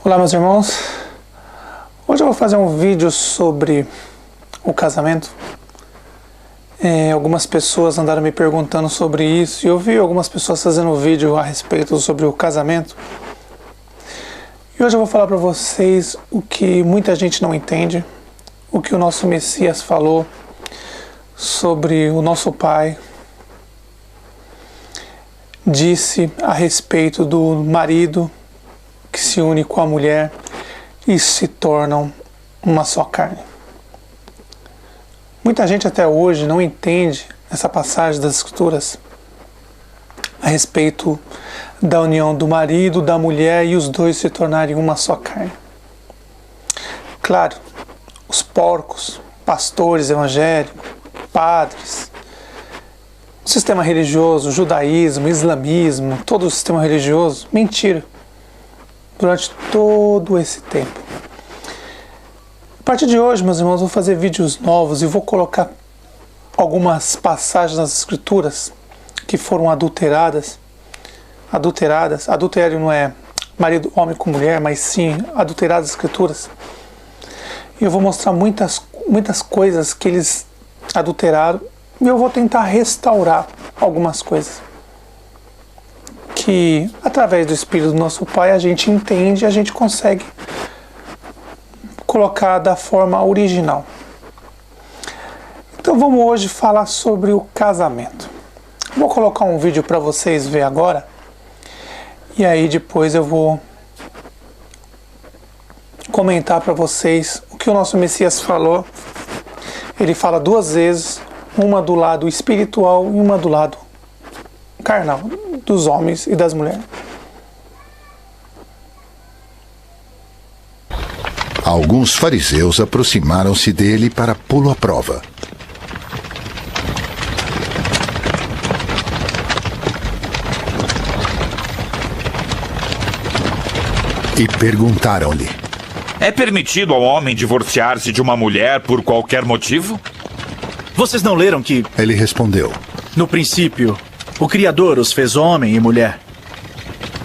Olá, meus irmãos. Hoje eu vou fazer um vídeo sobre o casamento. Algumas pessoas andaram me perguntando sobre isso e eu vi algumas pessoas fazendo vídeo a respeito sobre o casamento. E hoje eu vou falar para vocês o que muita gente não entende, o que o nosso Messias falou sobre o nosso Pai. Disse a respeito do marido que se une com a mulher e se tornam uma só carne. Muita gente até hoje não entende essa passagem das Escrituras a respeito da união do marido, da mulher e os dois se tornarem uma só carne. Claro, os porcos, pastores evangélicos, padres, o sistema religioso, o judaísmo, o islamismo, todo o sistema religioso, mentira. Durante todo esse tempo. A partir de hoje, meus irmãos, vou fazer vídeos novos e vou colocar algumas passagens das Escrituras que foram adulteradas. Adultério não é marido, homem com mulher, mas sim adulteradas as Escrituras. E eu vou mostrar muitas coisas que eles adulteraram e eu vou tentar restaurar algumas coisas que, através do Espírito do nosso Pai, a gente entende e a gente consegue colocar da forma original. Então vamos hoje falar sobre o casamento. Vou colocar um vídeo para vocês verem agora e aí depois eu vou comentar para vocês o que o nosso Messias falou. Ele fala duas vezes, uma do lado espiritual e uma do lado carnal, dos homens e das mulheres. Alguns fariseus aproximaram-se dele para pô-lo à prova. E perguntaram-lhe: É permitido ao homem divorciar-se de uma mulher por qualquer motivo? Vocês não leram que, Ele respondeu: no princípio, o Criador os fez homem e mulher?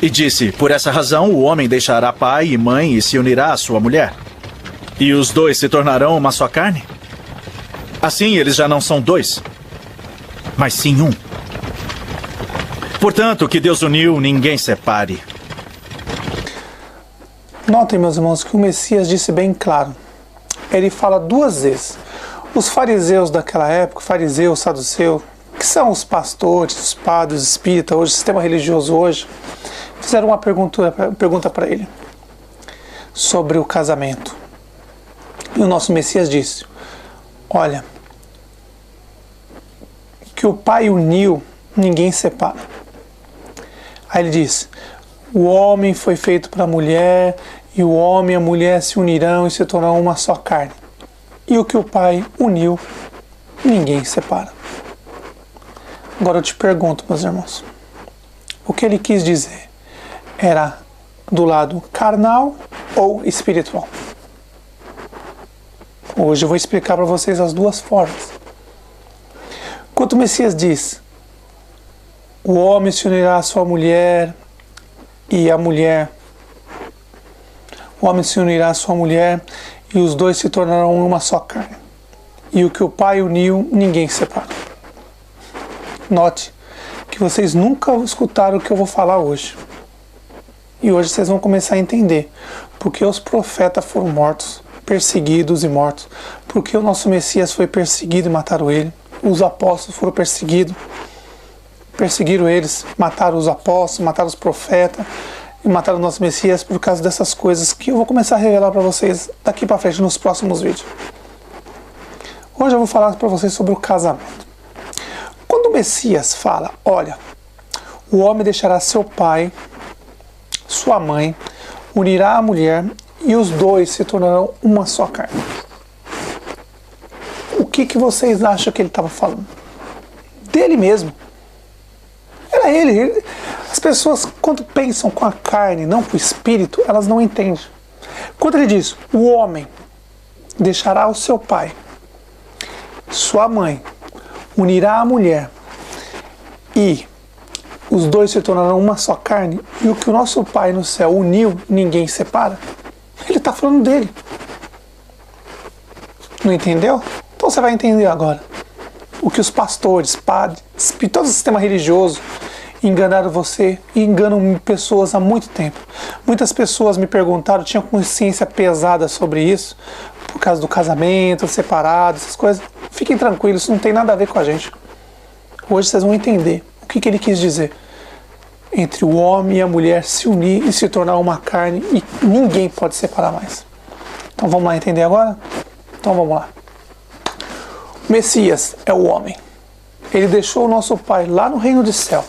E disse, por essa razão o homem deixará pai e mãe e se unirá à sua mulher. E os dois se tornarão uma só carne? Assim eles já não são dois, mas sim um. Portanto, o que Deus uniu, ninguém separe. Notem, meus irmãos, que o Messias disse bem claro. Ele fala duas vezes. Os fariseus daquela época, fariseus, saduceus, que são os pastores, os padres, os espíritas, hoje, o sistema religioso hoje, fizeram uma pergunta para ele sobre o casamento. E o nosso Messias disse: olha, que o Pai uniu, ninguém separa. Aí ele disse: o homem foi feito para a mulher, e o homem e a mulher se unirão e se tornarão uma só carne. E o que o Pai uniu, ninguém separa. Agora eu te pergunto, meus irmãos, o que ele quis dizer? Era do lado carnal ou espiritual? Hoje eu vou explicar para vocês as duas formas. Quando o Messias diz: o homem se unirá à sua mulher e a mulher, o homem se unirá à sua mulher e os dois se tornarão uma só carne. E o que o Pai uniu, ninguém separa. Note que vocês nunca escutaram o que eu vou falar hoje. E hoje vocês vão começar a entender porque os profetas foram mortos, perseguidos e mortos, porque o nosso Messias foi perseguido e mataram ele, os apóstolos foram perseguidos, perseguiram eles, mataram os apóstolos, mataram os profetas e mataram o nosso Messias por causa dessas coisas que eu vou começar a revelar para vocês daqui para frente nos próximos vídeos. Hoje eu vou falar para vocês sobre o casamento. Quando o Messias fala: olha, o homem deixará seu pai, sua mãe, unirá a mulher e os dois se tornarão uma só carne. O que vocês acham que ele estava falando? Dele mesmo. Era ele. As pessoas, quando pensam com a carne, não com o espírito, elas não entendem. Quando ele diz: o homem deixará o seu pai, sua mãe, unirá a mulher e os dois se tornarão uma só carne, e o que o nosso Pai no céu uniu, ninguém separa. Ele está falando dele. Não entendeu? Então você vai entender agora. O que os pastores, padres, todo o sistema religioso enganaram você e enganam pessoas há muito tempo. Muitas pessoas me perguntaram, tinham consciência pesada sobre isso, por causa do casamento, separado, essas coisas. Fiquem tranquilos, isso não tem nada a ver com a gente. Hoje vocês vão entender o que ele quis dizer. Entre o homem e a mulher se unir e se tornar uma carne, e ninguém pode separar mais. Então vamos lá entender agora? Então vamos lá. O Messias é o homem. Ele deixou o nosso Pai lá no reino do céu.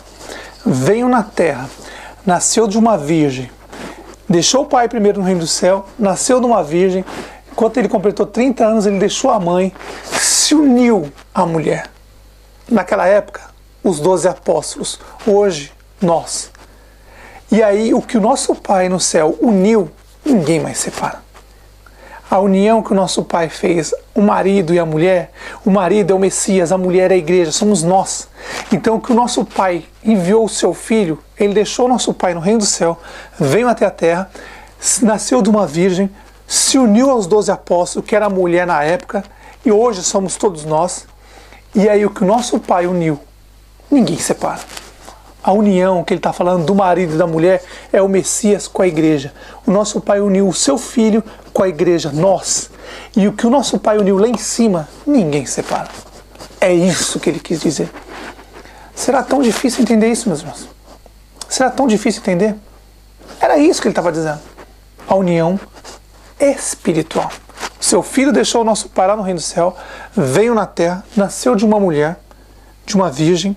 Veio na terra, nasceu de uma virgem. Deixou o Pai primeiro no reino do céu, nasceu de uma virgem. Enquanto ele completou 30 anos, ele deixou a mãe, se uniu à mulher. Naquela época, os 12 apóstolos. Hoje, nós. E aí, o que o nosso Pai no céu uniu, ninguém mais separa. A união que o nosso Pai fez, o marido e a mulher, o marido é o Messias, a mulher é a igreja, somos nós. Então, que o nosso Pai enviou o seu Filho, ele deixou o nosso Pai no reino do céu, veio até a terra, nasceu de uma virgem, se uniu aos 12 apóstolos, que era a mulher na época, e hoje somos todos nós. E aí, o que o nosso Pai uniu, ninguém separa. A união que ele está falando do marido e da mulher é o Messias com a igreja. O nosso Pai uniu o seu Filho com a igreja, nós. E o que o nosso Pai uniu lá em cima, ninguém separa. É isso que ele quis dizer. Será tão difícil entender isso, meus irmãos? Será tão difícil entender? Era isso que ele estava dizendo. A união espiritual. Seu Filho deixou o nosso Pai lá no reino do céu, veio na terra, nasceu de uma mulher, de uma virgem.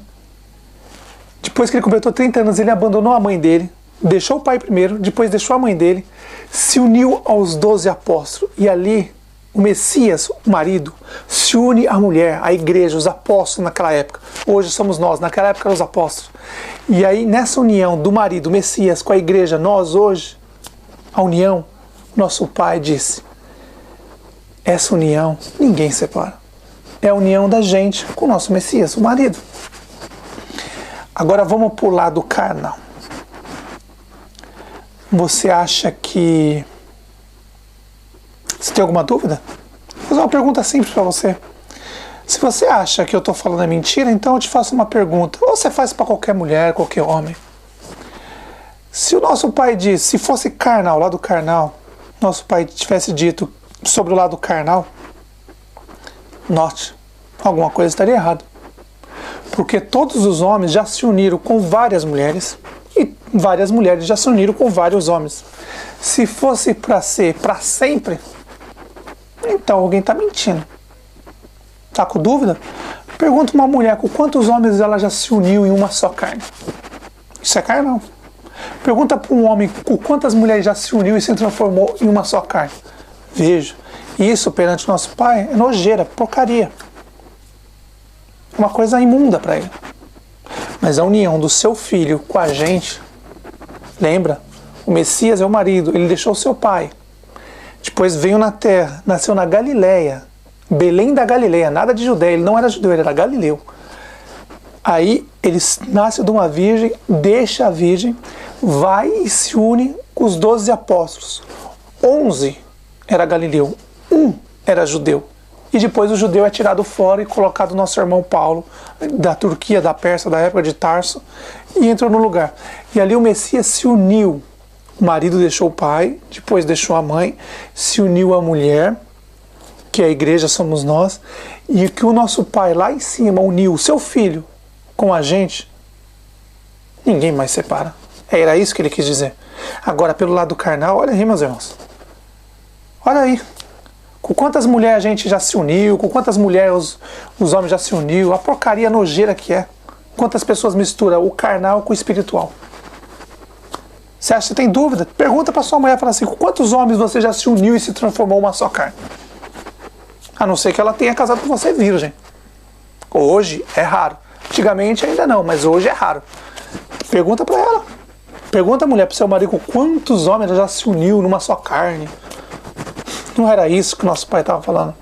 Depois que ele completou 30 anos, ele abandonou a mãe dele, deixou o Pai primeiro, depois deixou a mãe dele, se uniu aos 12 apóstolos. E ali, o Messias, o marido, se une à mulher, à igreja, os apóstolos naquela época. Hoje somos nós, naquela época eram os apóstolos. E aí, nessa união do marido, o Messias, com a igreja, nós hoje, a união, nosso Pai disse, essa união ninguém separa. É a união da gente com o nosso Messias, o marido. Agora vamos para o lado carnal. Você acha que... Você tem alguma dúvida? Vou fazer uma pergunta simples para você. Se você acha que eu estou falando mentira, então eu te faço uma pergunta. Ou você faz para qualquer mulher, qualquer homem. Se o nosso Pai disse, se fosse carnal, lado carnal, nosso Pai tivesse dito sobre o lado carnal, note, alguma coisa estaria errada. Porque todos os homens já se uniram com várias mulheres e várias mulheres já se uniram com vários homens. Se fosse para ser para sempre, então alguém está mentindo. Está com dúvida? Pergunta uma mulher com quantos homens ela já se uniu em uma só carne. Isso é carnal. Pergunta para um homem com quantas mulheres já se uniu e se transformou em uma só carne. Veja, isso perante nosso Pai é nojeira, porcaria. Uma coisa imunda para ele. Mas a união do seu Filho com a gente, lembra? O Messias é o marido, ele deixou o seu pai. Depois veio na terra, nasceu na Galileia, Belém da Galileia, nada de Judéia, ele não era judeu, ele era galileu. Aí ele nasce de uma virgem, deixa a virgem, vai e se une com os 12 apóstolos. 11 era galileu, 1 era judeu. E depois o judeu é tirado fora e colocado nosso irmão Paulo, da Turquia, da Pérsia, da época de Tarso, e entrou no lugar. E ali o Messias se uniu. O marido deixou o pai, depois deixou a mãe, se uniu à mulher, que a igreja somos nós, e que o nosso Pai lá em cima uniu o seu Filho com a gente, ninguém mais separa. Era isso que ele quis dizer. Agora, pelo lado carnal, olha aí, meus irmãos. Olha aí. Com quantas mulheres a gente já se uniu, com quantas mulheres os homens já se uniu, a porcaria nojeira que é. Quantas pessoas misturam o carnal com o espiritual. Você acha que tem dúvida? Pergunta para sua mulher, fala assim, com quantos homens você já se uniu e se transformou uma só carne? A não ser que ela tenha casado com você virgem. Hoje é raro. Antigamente ainda não, mas hoje é raro. Pergunta para ela. Pergunta a mulher para o seu marido com quantos homens ela já se uniu numa só carne. Não era isso que o nosso Pai estava falando.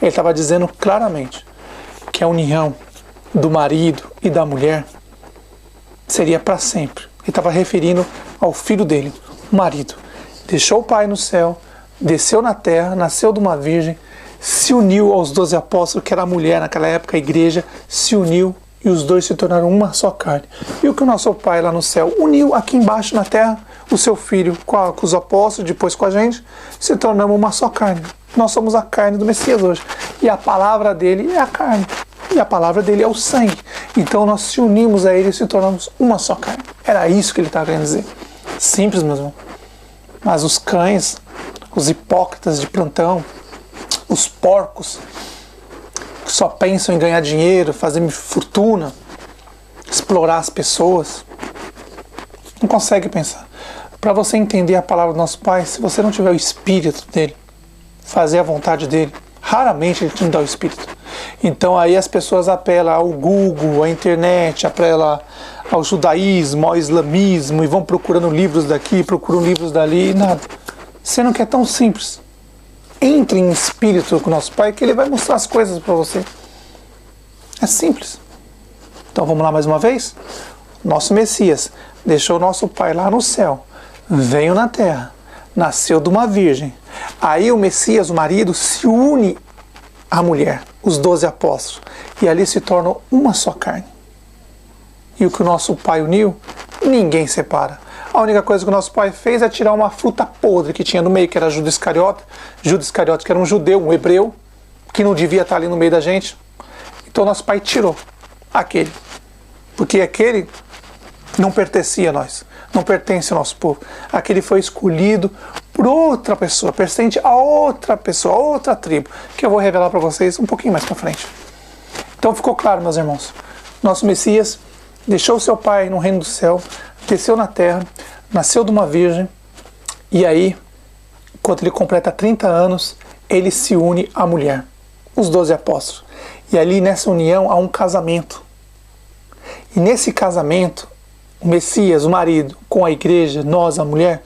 Ele estava dizendo claramente que a união do marido e da mulher seria para sempre. Ele estava referindo ao filho dele, o marido. Deixou o pai no céu, desceu na terra, nasceu de uma virgem, se uniu aos 12 apóstolos, que era a mulher naquela época, a igreja, se uniu e os dois se tornaram uma só carne. E o que o nosso pai lá no céu uniu aqui embaixo na terra, o seu filho com os apóstolos, depois com a gente, se tornamos uma só carne. Nós somos a carne do Messias hoje. E a palavra dele é a carne. E a palavra dele é o sangue. Então nós se unimos a ele e se tornamos uma só carne. Era isso que ele estava querendo dizer. Simples, meu irmão. Mas os cães, os hipócritas de plantão, os porcos, que só pensam em ganhar dinheiro, fazer fortuna, explorar as pessoas, não consegue pensar. Para você entender a palavra do nosso Pai, se você não tiver o Espírito dele, fazer a vontade dele, raramente ele te dá o Espírito. Então aí as pessoas apelam ao Google, à internet, apelam ao judaísmo, ao islamismo, e vão procurando livros daqui, procuram livros dali, e nada. Sendo que é tão simples. Entre em espírito com o nosso Pai, que ele vai mostrar as coisas para você. É simples. Então vamos lá mais uma vez? Nosso Messias deixou o nosso Pai lá no céu, veio na terra, nasceu de uma virgem. Aí o Messias, o marido, se une à mulher, os 12 apóstolos, e ali se tornam uma só carne. E o que o nosso Pai uniu, ninguém separa. A única coisa que o nosso Pai fez é tirar uma fruta podre que tinha no meio, que era Judas Iscariote. Judas Iscariote, que era um judeu, um hebreu, que não devia estar ali no meio da gente. Então nosso Pai tirou aquele. Porque aquele não pertencia a nós, não pertence ao nosso povo. Aquele foi escolhido por outra pessoa, pertence a outra pessoa, a outra tribo, que eu vou revelar para vocês um pouquinho mais para frente. Então ficou claro, meus irmãos. Nosso Messias deixou seu Pai no reino do céu, desceu na terra, nasceu de uma virgem, e aí, quando ele completa 30 anos, ele se une à mulher, os 12 apóstolos. E ali nessa união há um casamento. E nesse casamento, o Messias, o marido, com a igreja, nós, a mulher,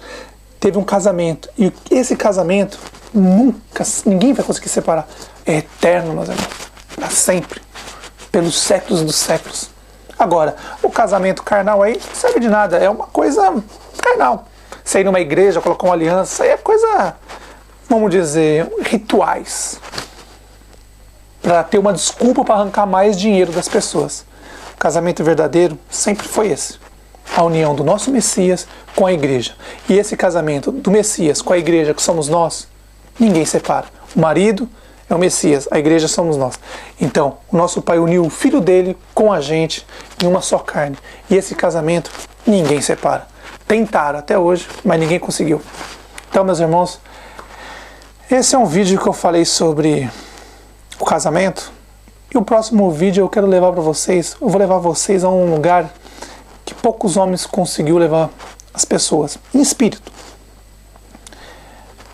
teve um casamento. E esse casamento, ninguém vai conseguir separar. É eterno, meus irmãos, para sempre, pelos séculos dos séculos. Agora, o casamento carnal aí não serve de nada, é uma coisa carnal. Você ir numa igreja, colocar uma aliança, isso aí é coisa, vamos dizer, rituais. Para ter uma desculpa para arrancar mais dinheiro das pessoas. O casamento verdadeiro sempre foi esse. A união do nosso Messias com a igreja. E esse casamento do Messias com a igreja, que somos nós, ninguém separa. O marido é o Messias, a igreja somos nós. Então, o nosso Pai uniu o Filho dele com a gente em uma só carne. E esse casamento, ninguém separa. Tentaram até hoje, mas ninguém conseguiu. Então, meus irmãos, esse é um vídeo que eu falei sobre o casamento. E o próximo vídeo eu quero levar para vocês, eu vou levar vocês a um lugar que poucos homens conseguiu levar as pessoas, em espírito.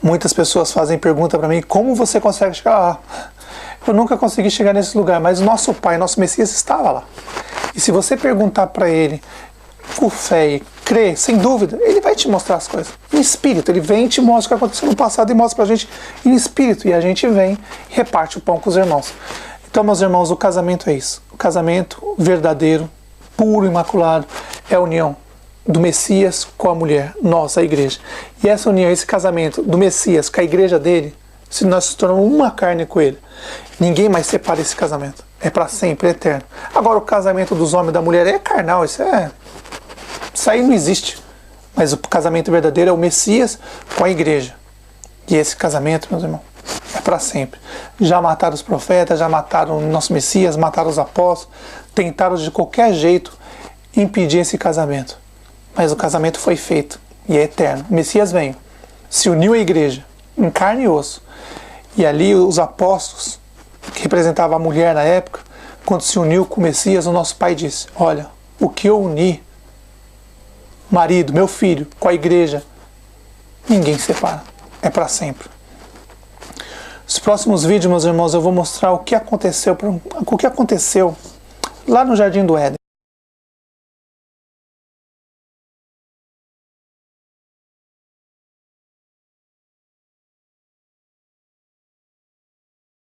Muitas pessoas fazem pergunta para mim, como você consegue chegar lá? Eu nunca consegui chegar nesse lugar, mas o nosso Pai, nosso Messias estava lá. E se você perguntar para ele, com fé e crer, sem dúvida, ele vai te mostrar as coisas. Em espírito, ele vem e te mostra o que aconteceu no passado e mostra pra gente em espírito. E a gente vem e reparte o pão com os irmãos. Então, meus irmãos, o casamento é isso. O casamento verdadeiro, puro, imaculado, é a união do Messias com a mulher, nós, a igreja. E essa união, esse casamento do Messias com a igreja dele, se nós se tornamos uma carne com ele, ninguém mais separa esse casamento. É para sempre, é eterno. Agora, o casamento dos homens e da mulher é carnal, isso aí não existe. Mas o casamento verdadeiro é o Messias com a igreja. E esse casamento, meus irmãos, é para sempre. Já mataram os profetas, já mataram o nosso Messias, mataram os apóstolos, tentaram de qualquer jeito impedir esse casamento. Mas o casamento foi feito e é eterno. O Messias veio, se uniu à igreja, em carne e osso. E ali os apóstolos, que representavam a mulher na época, quando se uniu com o Messias, o nosso Pai disse, olha, o que eu uni, marido, meu filho, com a igreja, ninguém separa. É para sempre. Nos próximos vídeos, meus irmãos, eu vou mostrar o que aconteceu lá no Jardim do Éden.